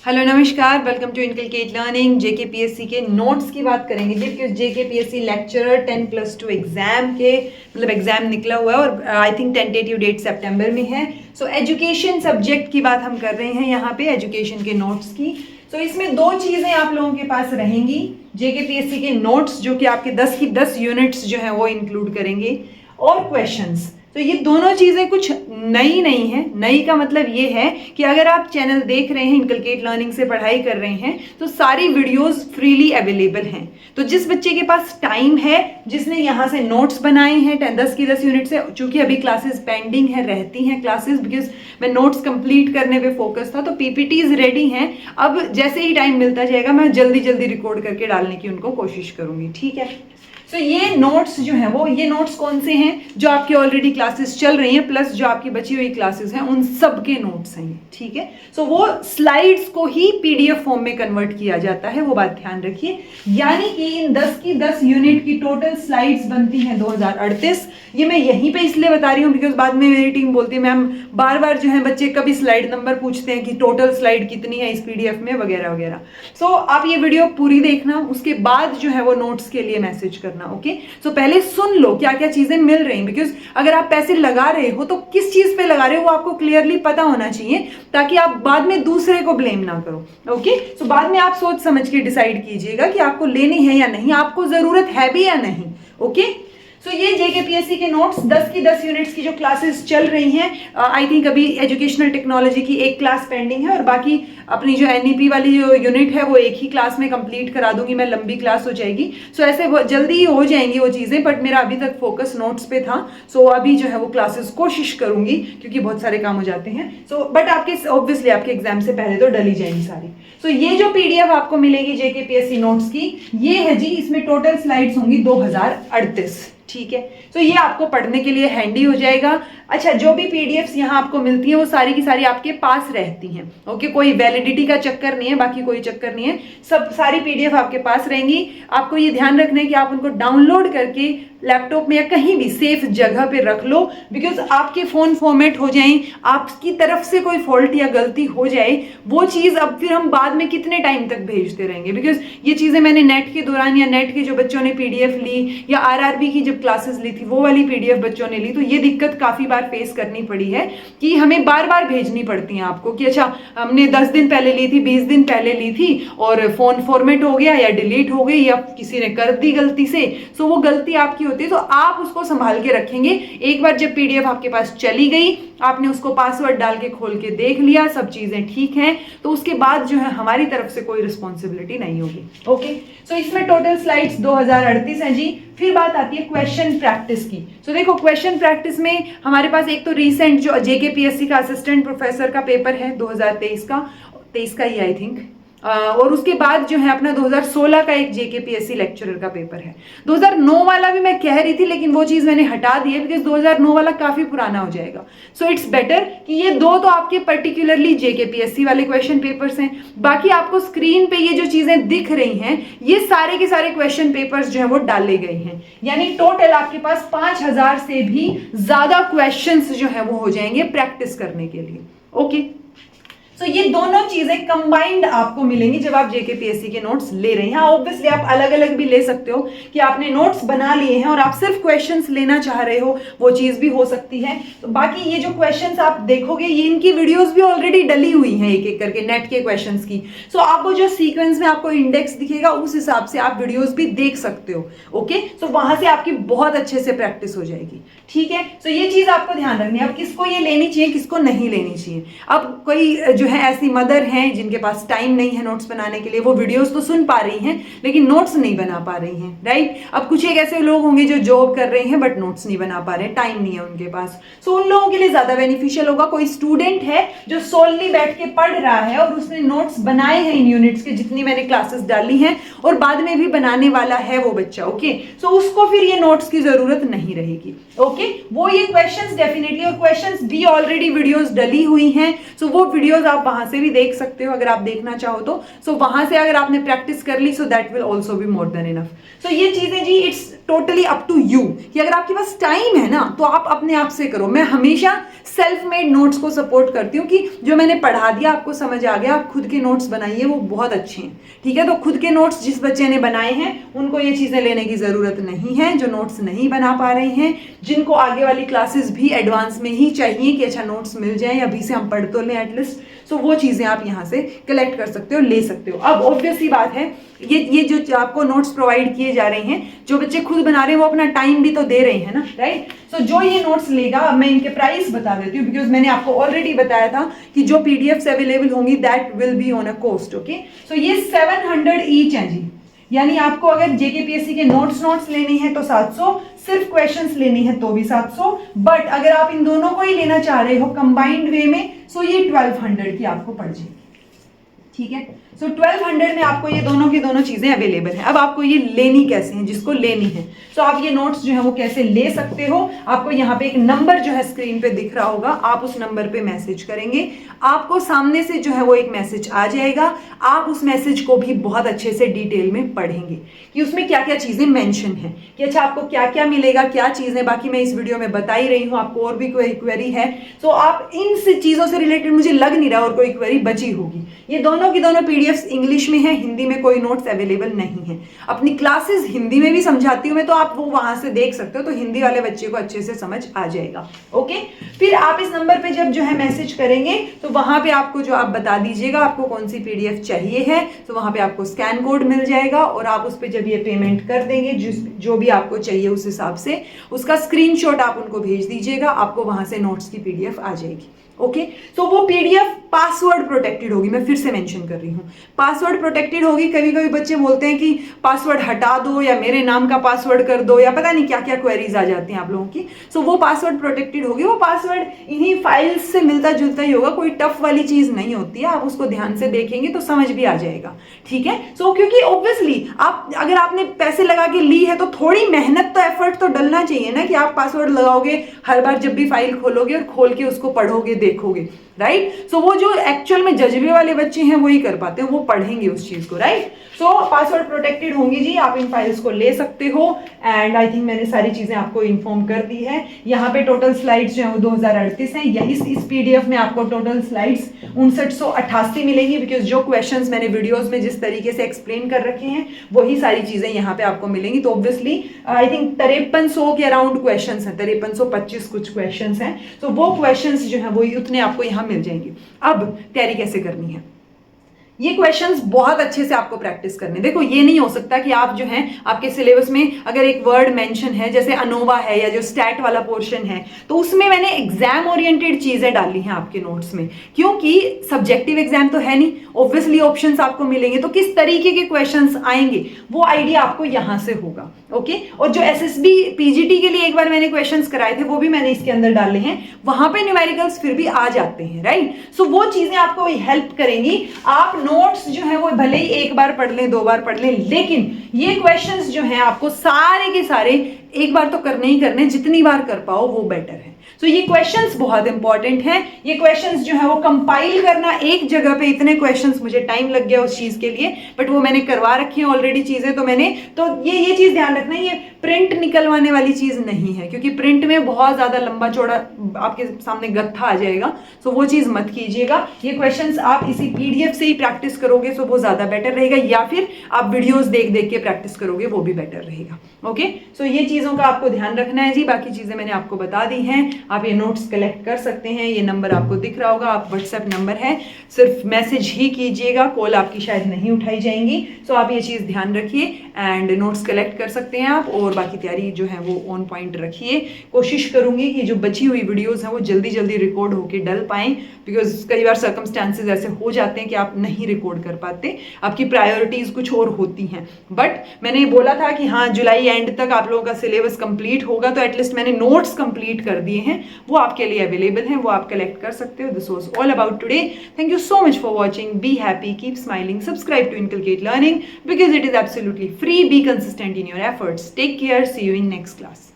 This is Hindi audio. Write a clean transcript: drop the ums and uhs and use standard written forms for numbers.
हेलो नमस्कार, welcome to inculcate learning. JKPSC के नोट्स की बात करेंगे जी। जेकेपीएससी लेक्चरर 10+2 एग्जाम के मतलब एग्जाम निकला हुआ है और आई थिंक टेंटेटिव डेट सितंबर में है। सो एजुकेशन सब्जेक्ट की बात हम कर रहे हैं यहाँ पे, एजुकेशन के नोट्स की। सो इसमें दो चीज़ें आप लोगों के पास रहेंगी। जेकेपीएससी के नोट्स जो कि आपके 10 की 10 यूनिट्स जो है वो इंक्लूड करेंगे, और क्वेश्चंस। तो ये दोनों चीज़ें कुछ नई नहीं है। नई का मतलब ये है कि अगर आप चैनल देख रहे हैं, इनकलकेट लर्निंग से पढ़ाई कर रहे हैं, तो सारी वीडियोस फ्रीली अवेलेबल हैं। तो जिस बच्चे के पास टाइम है, जिसने यहाँ से नोट्स बनाए हैं 10 की 10 यूनिट से, चूंकि अभी क्लासेस पेंडिंग है, रहती हैं क्लासेस, बिकॉज मैं नोट्स कंप्लीट करने पे फोकस था, तो पीपीटीज रेडी हैं। अब जैसे ही टाइम मिलता जाएगा मैं जल्दी जल्दी रिकॉर्ड करके डालने की उनको कोशिश करूंगी, ठीक है। तो ये नोट्स जो हैं वो, ये नोट्स कौन से हैं? जो आपकी ऑलरेडी क्लासेस चल रही हैं प्लस जो आपकी बची हुई क्लासेस हैं, उन सब के नोट्स हैं ये, ठीक है। सो वो स्लाइड्स को ही पीडीएफ फॉर्म में कन्वर्ट किया जाता है, वो बात ध्यान रखिए। यानी कि इन 10 की 10 यूनिट की टोटल स्लाइड्स बनती हैं 2038। ये मैं यहीं पे इसलिए बता रही हूँ बिकॉज बाद में मेरी टीम बोलती है मैम बार बार जो है बच्चे कभी स्लाइड नंबर पूछते हैं कि टोटल स्लाइड कितनी है इस पीडीएफ में वगैरह वगैरह। सो आप ये वीडियो पूरी देखना, उसके बाद जो है वो नोट्स के लिए मैसेज करना, ओके। सो पहले सुन लो क्या क्या चीजें मिल रही हैं, बिकॉज अगर आप पैसे लगा रहे हो तो किस चीज पे लगा रहे हो वो आपको क्लियरली पता होना चाहिए, ताकि आप बाद में दूसरे को ब्लेम ना करो, ओके। सो बाद में आप सोच समझ के डिसाइड कीजिएगा कि आपको लेनी है या नहीं, आपको जरूरत है भी या नहीं, ओके। सो ये जेकेपीएससी के नोट्स 10 की 10 यूनिट्स की जो क्लासेस चल रही हैं, आई थिंक अभी एजुकेशनल टेक्नोलॉजी की एक क्लास पेंडिंग है और बाकी अपनी जो एनईपी वाली जो यूनिट है वो एक ही क्लास में कंप्लीट करा दूंगी मैं, लंबी क्लास हो जाएगी। सो ऐसे जल्दी ही हो जाएंगी वो चीज़ें, बट मेरा अभी तक फोकस नोट्स पे था। सो अभी जो है वो क्लासेस कोशिश करूंगी क्योंकि बहुत सारे काम हो जाते हैं। सो बट आपके ऑब्वियसली आपके एग्जाम से पहले तो डली जाएंगी सारी। सो ये जो पीडीएफ आपको मिलेगी जेकेपीएससी नोट्स की, ये है जी, इसमें टोटल स्लाइड्स होंगी 2038, ठीक है। तो ये आपको पढ़ने के लिए हैंडी हो जाएगा। अच्छा, जो भी पीडीएफ्स यहाँ आपको मिलती हैं वो सारी की सारी आपके पास रहती हैं, ओके। कोई वैलिडिटी का चक्कर नहीं है, बाकी कोई चक्कर नहीं है, सब सारी पीडीएफ आपके पास रहेंगी। आपको ये ध्यान रखना है कि आप उनको डाउनलोड करके लैपटॉप में या कहीं भी सेफ जगह पे रख लो, बिकॉज आपके फोन फॉर्मेट हो जाए, आपकी तरफ से कोई फॉल्ट या गलती हो जाए, वो चीज़ अब फिर हम बाद में कितने टाइम तक भेजते रहेंगे। बिकॉज ये चीज़ें मैंने नेट के दौरान या नेट के जो बच्चों ने पीडीएफ ली या आरआरबी की जब क्लासेस ली थी वो वाली पीडीएफ बच्चों ने ली, तो ये दिक्कत काफ़ी बार फेस करनी पड़ी है कि हमें बार बार भेजनी पड़ती है आपको कि अच्छा हमने 10 दिन पहले ली थी, 20 दिन पहले ली थी और फोन फॉर्मेट हो गया या डिलीट हो गई या किसी ने कर दी गलती से। सो वो गलती आपकी होती है, तो आप उसको संभाल के रखेंगे। एक बार जब पीडीएफ आपके पास चली गई, आपने उसको पासवर्ड डाल के खोल के देख लिया, सब चीजें ठीक हैं, तो उसके बाद जो है हमारी तरफ से कोई रिस्पॉन्सिबिलिटी नहीं होगी, ओके। सो इसमें टोटल स्लाइड्स 2038 हैं जी। फिर बात आती है क्वेश्चन प्रैक्टिस की। सो देखो, क्वेश्चन प्रैक्टिस में हमारे पास एक तो रिसेंट जो जेकेपीएससी का असिस्टेंट प्रोफेसर का पेपर है 2023 का, 23 का ही आई थिंक, और उसके बाद जो है अपना 2016 का एक जेकेपीएससी लेक्चरर का पेपर है। 2009 वाला भी मैं कह रही थी लेकिन वो चीज़ मैंने हटा दी है बिकॉज 2009 वाला काफ़ी पुराना हो जाएगा। सो इट्स बेटर कि ये दो तो आपके पर्टिकुलरली जेकेपीएससी वाले क्वेश्चन पेपर्स हैं। बाकी आपको स्क्रीन पे ये जो चीज़ें दिख रही हैं, ये सारे के सारे क्वेश्चन पेपर्स जो है वो डाले गए हैं। यानी टोटल आपके पास 5000 से भी ज़्यादा क्वेश्चन जो है वो हो जाएंगे प्रैक्टिस करने के लिए, ओके। तो ये दोनों चीजें कंबाइंड आपको मिलेंगी जब आप जेकेपीएससी के नोट्स ले रहे हैं। हाँ, ऑब्वियसली आप अलग अलग भी ले सकते हो कि आपने नोट्स बना लिए हैं और आप सिर्फ क्वेश्चंस लेना चाह रहे हो, वो चीज भी हो सकती है। तो बाकी ये जो क्वेश्चंस आप देखोगे, ये इनकी वीडियोस भी ऑलरेडी डली हुई हैं एक एक करके नेट के क्वेश्चंस की। सो आपको जो सीक्वेंस में आपको इंडेक्स दिखेगा उस हिसाब से आप वीडियोज भी देख सकते हो, ओके। सो वहां से आपकी बहुत अच्छे से प्रैक्टिस हो जाएगी, ठीक है। सो ये चीज आपको ध्यान रखनी है। अब किसको ये लेनी चाहिए, किसको नहीं लेनी चाहिए। अब कोई जो है ऐसी मदर हैं जिनके पास टाइम नहीं है नोट्स बनाने के लिए, वो वीडियोस तो सुन पा रही हैं लेकिन नोट्स नहीं बना पा रही हैं, राइट। अब कुछ एक ऐसे लोग होंगे जो जॉब कर रहे हैं बट नोट्स नहीं बना पा रहे, टाइम नहीं है उनके पास। सो उन लोगों के लिए ज्यादा बेनिफिशियल होगा कोई स्टूडेंट है जो सोलली बैठ के पढ़ रहा है और उसने नोट्स बनाए हैं इन यूनिट्स के, जितनी मैंने क्लासेस डाली हैं और बाद में भी बनाने वाला है वो बच्चा, ओके। सो उसको फिर ये नोट्स की जरूरत नहीं रहेगी, ओके। वो ये क्वेश्चंस डेफिनेटली, और क्वेश्चंस भी ऑलरेडी वीडियोस डली हुई हैं, सो वो वीडियोस आप आप वहां से भी देख सकते हो अगर आप देखना चाहो तो। सो वहां से अगर आपने प्रैक्टिस कर ली, so that will also be more than enough. So ये चीजें जी it's totally up to you कि अगर आपके पास टाइम है ना तो आप अपने आप से करो। मैं हमेशा सेल्फ मेड नोट्स को सपोर्ट करती हूँ कि जो मैंने पढ़ा दिया आपको समझ आ गया, आप खुद के नोट्स बनाइए, वो बहुत अच्छे हैं। ठीक है, तो खुद के नोट्स जिस बच्चे ने बनाए हैं उनको ये चीजें लेने की जरूरत नहीं है। जो नोट्स नहीं बना पा रहे हैं, जिनको आगे वाली क्लासेस भी एडवांस में ही चाहिए कि अच्छा नोट्स मिल जाए, अभी से हम पढ़ तो लें एटलीस्ट, सो वो चीजें आप यहाँ से कलेक्ट कर सकते हो, ले सकते हो। अब ऑब्वियस सी बात है, ये जो आपको नोट्स प्रोवाइड किए जा रहे हैं, जो बच्चे खुद बना रहे हैं वो अपना टाइम भी तो दे रहे हैं ना, राइट। सो जो ये नोट्स लेगा, अब मैं इनके प्राइस बता देती हूँ बिकॉज मैंने आपको ऑलरेडी बताया था कि जो पीडीएफ्स अवेलेबल होंगी that will be on a cost. Okay, so ये 700 ईच हैं जी, यानी आपको अगर जेकेपीएससी के नोट्स लेने हैं तो 700, सिर्फ क्वेश्चंस लेनी है तो भी 700, बट अगर आप इन दोनों को ही लेना चाह रहे हो कंबाइंड वे में, सो ये 1200 की आपको पड़ जाएगी। ठीक है, सो 1200 में आपको ये दोनों की दोनों चीजें अवेलेबल हैं। अब आपको ये लेनी कैसे है, जिसको लेनी है सो आप ये नोट्स जो है वो कैसे ले सकते हो, आपको यहाँ पे एक नंबर जो है स्क्रीन पे दिख रहा होगा, आप उस नंबर पे मैसेज करेंगे, आपको सामने से जो है वो एक मैसेज आ जाएगा। आप उस मैसेज को भी बहुत अच्छे से डिटेल में पढ़ेंगे कि उसमें क्या क्या चीजें मेंशन है, कि अच्छा आपको क्या क्या मिलेगा, क्या चीजें, बाकी मैं इस वीडियो में बता ही रही हूँ। आपको और भी कोई क्वेरी है तो आप इन चीजों से रिलेटेड, मुझे लग नहीं रहा और कोई क्वेरी बची होगी। ये दोनों की दोनों पीडीएफ्स इंग्लिश में है, हिंदी में कोई नोट्स अवेलेबल नहीं है। अपनी क्लासेस हिंदी में भी समझाती हूँ मैं, तो आप वो वहां से देख सकते हो, तो हिंदी वाले बच्चे को अच्छे से समझ आ जाएगा। ओके, फिर आप इस नंबर पे जब जो है मैसेज करेंगे तो वहां पे आपको जो आप बता दीजिएगा आपको कौन सी पीडीएफ चाहिए है, तो वहां पे आपको स्कैन कोड मिल जाएगा और आप उस पे जब ये पेमेंट कर देंगे जो भी आपको चाहिए उस हिसाब से उसका स्क्रीनशॉट आप उनको भेज दीजिएगा, आपको वहां से नोट्स की पीडीएफ आ जाएगी। ओके, तो वो पीडीएफ पासवर्ड प्रोटेक्टेड होगी, मैं फिर से मेंशन कर रही हूँ, पासवर्ड प्रोटेक्टेड होगी। कभी कभी बच्चे बोलते हैं कि पासवर्ड हटा दो या मेरे नाम का पासवर्ड कर दो या पता नहीं क्या क्या क्वेरीज आ जाती हैं आप लोगों की। सो वो पासवर्ड प्रोटेक्टेड होगी, वो पासवर्ड इन्हीं फाइल्स से मिलता जुलता ही होगा, कोई टफ वाली चीज नहीं होती है, आप उसको ध्यान से देखेंगे तो समझ भी आ जाएगा। ठीक है, सो क्योंकि ऑब्वियसली आप अगर आपने पैसे लगा के ली है तो थोड़ी मेहनत तो एफर्ट तो डलना चाहिए ना, कि आप पासवर्ड लगाओगे हर बार जब भी फाइल खोलोगे और खोल के उसको पढ़ोगे देखोगे, राइट। सो वो जो एक्चुअल में जज्बे वाले बच्चे हैं वही कर पाते हैं, वो पढ़ेंगे उस चीज को, राइट। सो पासवर्ड प्रोटेक्टेड होंगी जी, आप इन फाइल्स को ले सकते हो। एंड आई थिंक मैंने सारी चीजें आपको इन्फॉर्म कर दी है। यहाँ पे टोटल स्लाइड्स जो है वो 2038 हैं। यही इस पीडीएफ में आपको टोटल स्लाइड्स 5988 मिलेंगी, बिकॉज जो क्वेश्चंस मैंने वीडियोस में जिस तरीके से एक्सप्लेन कर रखे हैं वही सारी चीजें यहाँ पे आपको मिलेंगी। तो ऑब्वियसली आई थिंक 5300 के अराउंड क्वेश्चंस हैं, 5325 कुछ क्वेश्चंस हैं। तो वो क्वेश्चंस जो है वो उतने आपको यहाँ मिल जाएंगे। अब तैयारी कैसे करनी है, ये क्वेश्चंस बहुत अच्छे से आपको प्रैक्टिस करने। देखो ये नहीं हो सकता कि आप जो हैं आपके सिलेबस में अगर एक वर्ड मेंशन है जैसे अनोवा है या जो स्टैट वाला पोर्शन है तो उसमें मैंने एग्जाम ओरिएंटेड चीजें डाली हैं आपके नोट्स में, क्योंकि सब्जेक्टिव एग्जाम तो है नहीं, ऑब्वियसली ऑप्शंस आपको मिलेंगे, तो किस तरीके के क्वेश्चंस आएंगे वो आइडिया आपको यहां से होगा। ओके, और जो एसएसबी पीजीटी के लिए एक बार मैंने क्वेश्चंस कराए थे वो भी मैंने इसके अंदर डाले हैं, वहां पे न्यूमेरिकल्स फिर भी आ जाते हैं, राइट। सो वो चीजें आपको हेल्प करेंगी। आप नोट्स जो है वो भले ही एक बार पढ़ लें, 2 बार पढ़ लें, लेकिन ये क्वेश्चंस जो हैं आपको सारे के सारे एक बार तो करने ही करने, जितनी बार कर पाओ वो बेटर है। सो ये क्वेश्चंस बहुत इंपॉर्टेंट हैं। ये क्वेश्चंस जो है वो कंपाइल करना एक जगह पे, इतने क्वेश्चंस मुझे टाइम लग गया उस चीज के लिए, बट वो मैंने करवा रखी है ऑलरेडी चीजें, तो मैंने तो ये चीज ध्यान रखना, ये प्रिंट निकलवाने वाली चीज नहीं है, क्योंकि प्रिंट में बहुत ज्यादा लंबा चौड़ा आपके सामने गत्था आ जाएगा, सो वो चीज मत कीजिएगा। ये क्वेश्चंस आप इसी पीडीएफ से ही प्रैक्टिस करोगे सो वो ज्यादा बेटर रहेगा, या फिर आप वीडियोस देख देख के प्रैक्टिस करोगे वो भी बेटर रहेगा। ओके, सो ये चीजों का आपको ध्यान रखना है जी। बाकी चीजें मैंने आपको बता दी हैं, आप ये नोट्स कलेक्ट कर सकते हैं। ये नंबर आपको दिख रहा होगा, आप व्हाट्सएप नंबर है, सिर्फ मैसेज ही कीजिएगा, कॉल आपकी शायद नहीं उठाई जाएंगी। सो आप ये चीज ध्यान रखिए एंड नोट्स कलेक्ट कर सकते हैं आप, और बाकी तैयारी जो है वो ऑन पॉइंट रखिए। कोशिश करूंगी कि जो बची हुई वीडियोस हैं वो जल्दी जल्दी रिकॉर्ड होके डल पाएं, बिकॉज कई बार सर्कमस्टांसेस ऐसे हो जाते हैं कि आप नहीं रिकॉर्ड कर पाते, आपकी प्रायोरिटीज कुछ और होती हैं। बट मैंने बोला था कि हाँ जुलाई एंड तक आप लोगों का सिलेबस कंप्लीट होगा, तो एटलीस्ट मैंने नोट्स कंप्लीट कर दिए हैं, वो आपके लिए अवेलेबल हैं, वो आप कलेक्ट कर सकते हो। This was all about today. Thank you so much for watching. Be happy, keep smiling, subscribe to inculcate learning because it is absolutely free. Be consistent in your efforts. Take care. See you in next class.